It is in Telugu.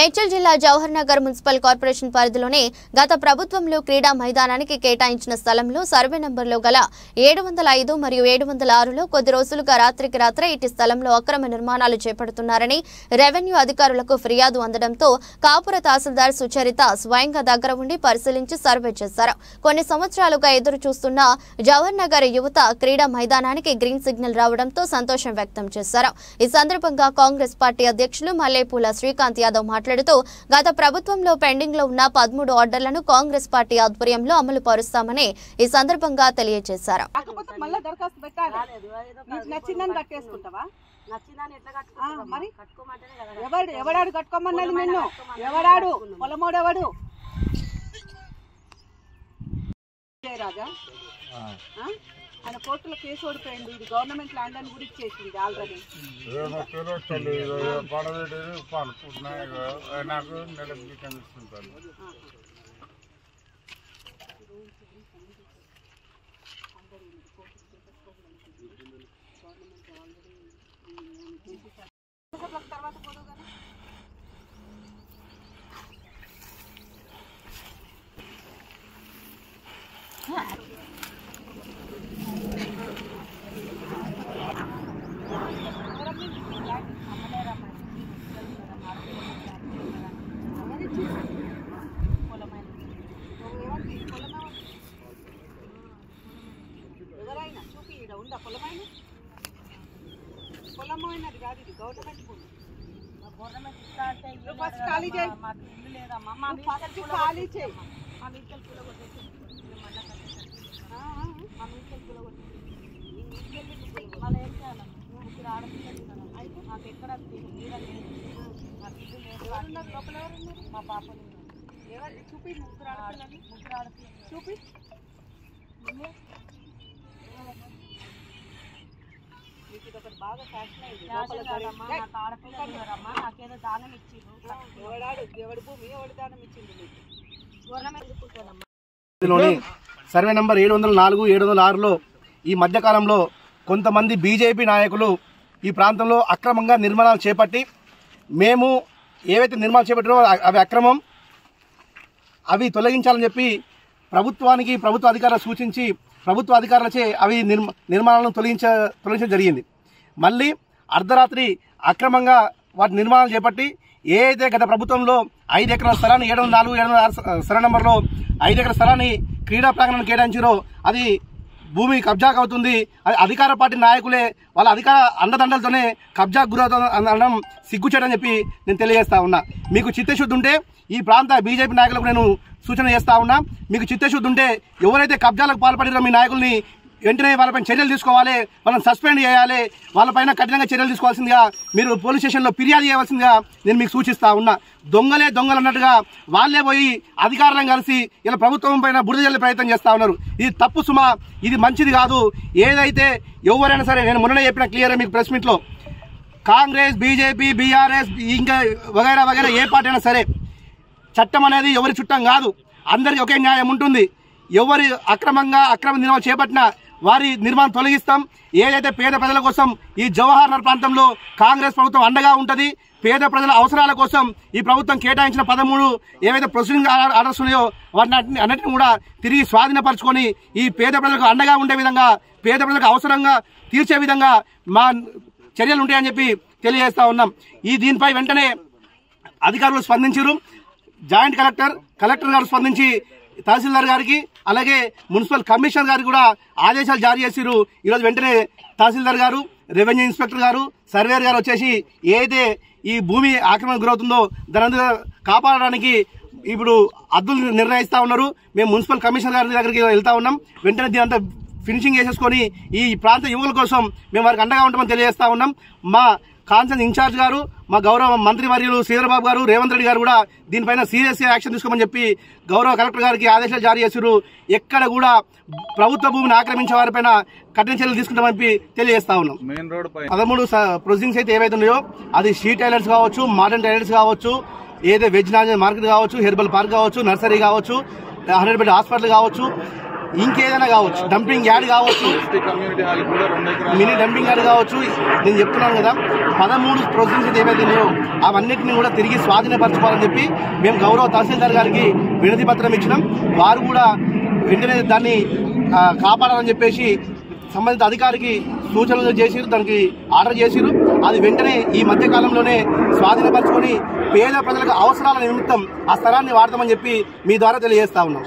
మేడ్చల్ జిల్లా జవహర్ నగర్ మున్సిపల్ కార్పొరేషన్ పరిధిలోనే గత ప్రభుత్వంలో క్రీడా మైదానానికి కేటాయించిన స్థలంలో సర్వే నంబర్లో గల 705 మరియు 706లో కొద్ది రోజులుగా రాత్రికి రాత్రే ఇటు స్థలంలో అక్రమ నిర్మాణాలు చేపడుతున్నారని రెవెన్యూ అధికారులకు ఫిర్యాదు అందడంతో కాపుర తహసీల్దార్ సుచరిత స్వయంగా దగ్గర ఉండి పరిశీలించి సర్వే చేశారు. కొన్ని సంవత్సరాలుగా ఎదురు చూస్తున్న జవహర్ నగర్ యువత క్రీడా మైదానానికి గ్రీన్ సిగ్నల్ రావడంతో సంతోషం వ్యక్తం చేశారు. ఈ సందర్భంగా కాంగ్రెస్ పార్టీ అధ్యక్షులు మల్లేపూల శ్రీకాంత్ యాదవ్ మాట్లాడుతూ గత ప్రభుత్వంలో పెండింగ్ లో ఉన్న 13 ఆర్డర్లను కాంగ్రెస్ పార్టీ ఆధ్వర్యంలో అమలు పరుస్తామని ఈ సందర్భంగా తెలియజేశారు. ఆయన కోర్టులో కేసు ఓడిపోయింది. ఇది గవర్నమెంట్ ల్యాండ్ అని కూడా ఇచ్చేసింది ఆల్రెడీ. తర్వాత పోదు కదా ఎవరైనా చూపి ఇక్కడ ఉందా పొలమైన పొలమైనది కాదు, ఇది గవర్నమెంట్ భూమి. ఫస్ట్ ఖాళీ చేయి, ఫస్ట్ ఖాళీ చేయి. మళ్ళీ ఏం చేయాలి? ముగ్గురు ఆడపిల్లలు కదా, అయితే నాకు ఎక్కడ లోపల ఎవరున్నారు? మా పాపలు. ఎవరు చూపి? ముగ్గురు ఆడపిల్లలు. ముగ్గురు ఆడపిల్లలు చూపి. మీకు ఇది ఒకటి బాగా ఫ్యాషన్ అయింది. నాకు ఆడపిల్లమ్మా, నాకేదో దానం ఇచ్చిండు. ఎవడి భూమి ఎవడి దానం ఇచ్చింది మీకు? గవర్నమెంట్ సర్వే నంబర్ 704, 706లో ఈ మధ్యకాలంలో కొంతమంది బీజేపీ నాయకులు ఈ ప్రాంతంలో అక్రమంగా నిర్మాణాలు చేపట్టి, మేము ఏవైతే నిర్మాణాలు చేపట్టారో అవి అక్రమం, అవి తొలగించాలని చెప్పి ప్రభుత్వ అధికారులు సూచించి ప్రభుత్వ అధికారులచే అవి నిర్మాణాలను తొలగించడం జరిగింది. మళ్ళీ అర్ధరాత్రి అక్రమంగా వాటి నిర్మాణాలు చేపట్టి ఏదైతే గత ప్రభుత్వంలో 5 ఎకరాల స్థలాన్ని 704, 706 సర్వే నంబర్లో 5 ఎకరాల స్థలాన్ని క్రీడా ప్రాంగణాన్ని కేటాయించారో అది భూమి కబ్జాకు అవుతుంది. అది అధికార పార్టీ నాయకులే వాళ్ళ అధికార అండదండలతోనే కబ్జాకు గురవుతుంది అనడం సిగ్గుచేటని చెప్పి నేను తెలియజేస్తా ఉన్నా. మీకు చిత్తశుద్ధి ఉంటే ఈ ప్రాంత బీజేపీ నాయకులకు నేను సూచన చేస్తా ఉన్నా. మీకు చిత్తశుద్ధి ఉంటే ఎవరైతే కబ్జాలకు పాల్పడిరో మీ నాయకుల్ని వెంటనే వాళ్ళపైన చర్యలు తీసుకోవాలి, వాళ్ళని సస్పెండ్ చేయాలి, వాళ్ళపైన కఠినంగా చర్యలు తీసుకోవాల్సిందిగా మీరు పోలీస్ స్టేషన్లో ఫిర్యాదు చేయవలసిందిగా నేను మీకు సూచిస్తా ఉన్నా. దొంగలే దొంగలు అన్నట్టుగా వాళ్ళే పోయి అధికారులను కలిసి ఇలా ప్రభుత్వం పైన బురద జల్లే ప్రయత్నం చేస్తా ఉన్నారు. ఇది తప్పు సుమా, ఇది మంచిది కాదు. ఏదైతే ఎవరైనా సరే, నేను మొన్ననే చెప్పిన క్లియర్గా మీకు ప్రెస్ మీట్లో, కాంగ్రెస్, బీజేపీ, బీఆర్ఎస్ ఇంకా వగైరా వగైరా ఏ పార్టీ అయినా సరే, చట్టం అనేది ఎవరి చుట్టం కాదు, అందరికీ ఒకే న్యాయం ఉంటుంది. ఎవరి అక్రమ నిర్మాణం చేపట్టినా వారి నిర్మాణం తొలగిస్తాం. ఏదైతే పేద ప్రజల కోసం ఈ జవహర్ నగర్ ప్రాంతంలో కాంగ్రెస్ ప్రభుత్వం అండగా ఉంటుంది. పేద ప్రజల అవసరాల కోసం ఈ ప్రభుత్వం కేటాయించిన 13 ఏవైతే ప్రొసీడింగ్ ఆర్డర్స్ ఉన్నాయో వాటిని అన్నింటినీ కూడా తిరిగి స్వాధీనపరచుకొని ఈ పేద ప్రజలకు అండగా ఉండే విధంగా, పేద ప్రజలకు అవసరంగా తీర్చే విధంగా మా చర్యలు ఉంటాయని చెప్పి తెలియజేస్తా ఉన్నాం. దీనిపై వెంటనే అధికారులు స్పందించారు. జాయింట్ కలెక్టర్ గారు స్పందించి తహసీల్దార్ గారికి అలాగే మున్సిపల్ కమిషనర్ గారికి కూడా ఆదేశాలు జారీ చేసిరు. ఈరోజు వెంటనే తహసీల్దార్ గారు, రెవెన్యూ ఇన్స్పెక్టర్ గారు, సర్వేయర్ గారు వచ్చేసి ఏదైతే ఈ భూమి ఆక్రమణ గురవుతుందో దాని కాపాడడానికి ఇప్పుడు హద్దులు నిర్ణయిస్తా ఉన్నారు. మేము మున్సిపల్ కమిషనర్ గారి దగ్గరికి వెళ్తా ఉన్నాం. వెంటనే దీనంతా ఫినిషింగ్ చేసేసుకొని ఈ ప్రాంత యువకుల కోసం మేము వారికి అండగా ఉంటామని తెలియజేస్తా ఉన్నాం. మా కాన్సర్న్ ఇన్ఛార్జ్ గారు, మా గౌరవ మంత్రి వర్యులు శ్రీధరబాబు గారు, రేవంత్ రెడ్డి గారు కూడా దీనిపైన సీరియస్ యాక్షన్ తీసుకోమని చెప్పి గౌరవ కలెక్టర్ గారికి ఆదేశాలు జారీ చేశారు. ఎక్కడ కూడా ప్రభుత్వ భూమిని ఆక్రమించే వారిపైన కఠిన చర్యలు తీసుకుంటామని తెలియజేస్తా ఉన్నాం. 13 ప్రొసీడింగ్స్ అయితే ఏవైతే ఉన్నాయో అది షీ టైలర్స్ కావచ్చు, మోడర్న్ టైలర్స్ కావచ్చు, ఏదైతే వెజ్ నాన్ వెజ్ మార్కెట్ కావచ్చు, హెర్బల్ పార్క్ కావచ్చు, నర్సరీ కావచ్చు, 100 బెడ్ హాస్పిటల్ కావచ్చు, ఇంకేదైనా కావచ్చు, డంపింగ్ యార్డ్ కావచ్చు, మినీ డంపింగ్ యార్డ్ కావచ్చు. నేను చెప్తున్నాను కదా, 13 ప్రొసీజర్స్ ఏవైతే ఉన్నాయో అవన్నిటిని కూడా తిరిగి స్వాధీనపరచుకోవాలని చెప్పి మేము గౌరవ తహసీల్దార్ గారికి వినతి పత్రం ఇచ్చినాం. వారు కూడా వెంటనే దాన్ని కాపాడాలని చెప్పేసి సంబంధిత అధికారికి సూచనలు చేసిరు, దానికి ఆర్డర్ చేసిరు. అది వెంటనే ఈ మధ్య కాలంలోనే స్వాధీనపరచుకొని పేద ప్రజలకు అవసరాల నిమిత్తం ఆ స్థలాన్ని వాడతామని చెప్పి మీ ద్వారా తెలియజేస్తా ఉన్నాం.